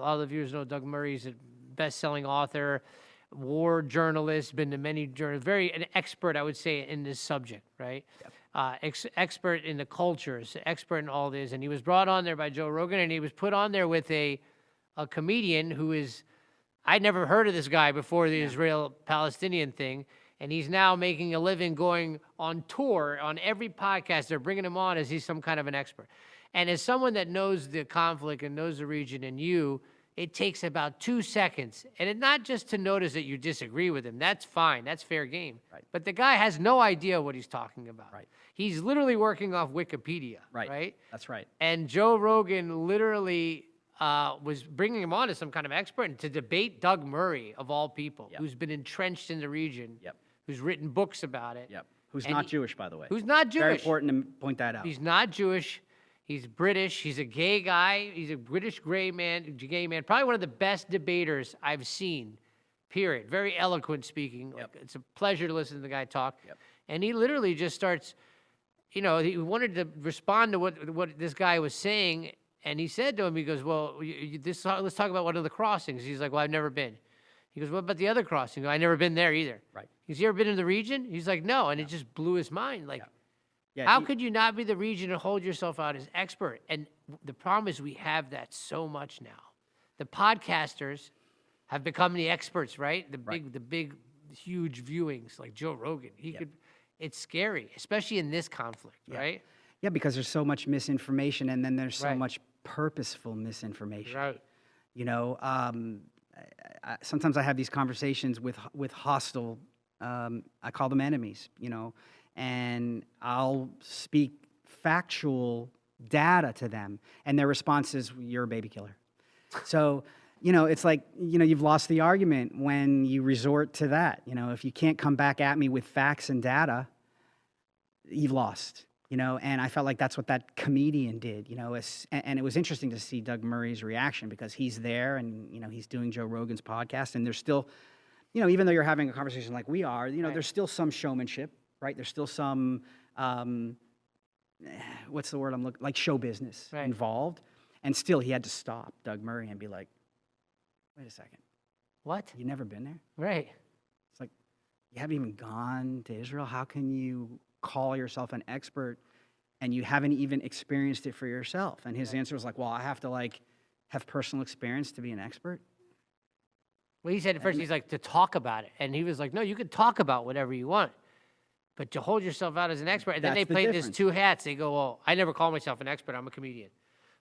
all the viewers know Doug Murray's a best-selling author, war journalist, been to many journals, an expert, I would say, in this subject, right? Yep. Expert in the cultures, expert in all this. And he was brought on there by Joe Rogan, and he was put on there with a comedian who is, I'd never heard of this guy before the Israeli-Palestinian thing, and he's now making a living going on tour on every podcast. They're bringing him on as he's some kind of an expert. And as someone that knows the conflict and knows the region, and it takes about 2 seconds. And it not just to notice that you disagree with him. That's fine. That's fair game. Right. But the guy has no idea what he's talking about. Right. He's literally working off Wikipedia. Right. That's right. And Joe Rogan literally was bringing him on as some kind of expert to debate Doug Murray, of all people, who's been entrenched in the region, who's written books about it. Who's not Jewish, by the way. Who's not Jewish. Very important to point that out. He's not Jewish. He's British. He's a gay guy. He's a British gay man. Probably one of the best debaters I've seen, period. Very eloquent speaking. Like, it's a pleasure to listen to the guy talk. And he literally just starts, he wanted to respond to what this guy was saying. And he said to him, he goes, well, let's talk about one of the crossings. He's like, well, I've never been. He goes, what about the other crossing? I've never been there either. Right. He's, you ever been in the region? He's like, no. And it just blew his mind. Like, how could you not be the region and hold yourself out as expert? And the problem is we have that so much now. The podcasters have become the experts, right? The big, huge viewings like Joe Rogan. It's scary, especially in this conflict, right? Yeah, because there's so much misinformation, and then there's so much purposeful misinformation. Right. Sometimes I have these conversations with hostile, I call them enemies, and I'll speak factual data to them, and their response is, you're a baby killer. So, it's like, you've lost the argument when you resort to that. If you can't come back at me with facts and data, you've lost, and I felt like that's what that comedian did, and it was interesting to see Doug Murray's reaction, because he's there and, he's doing Joe Rogan's podcast, and there's still, even though you're having a conversation like we are, there's still some showmanship. Right, there's still some, what's the word I'm looking, like show business involved, and still he had to stop Doug Murray and be like, wait a second. What? You never been there? Right. It's like, you haven't even gone to Israel? How can you call yourself an expert and you haven't even experienced it for yourself? And his answer was like, well, I have to have personal experience to be an expert? Well, he said at first, he's like, to talk about it. And he was like, no, you can talk about whatever you want, but to hold yourself out as an expert. And then they played this two hats. They go, well, I never call myself an expert. I'm a comedian.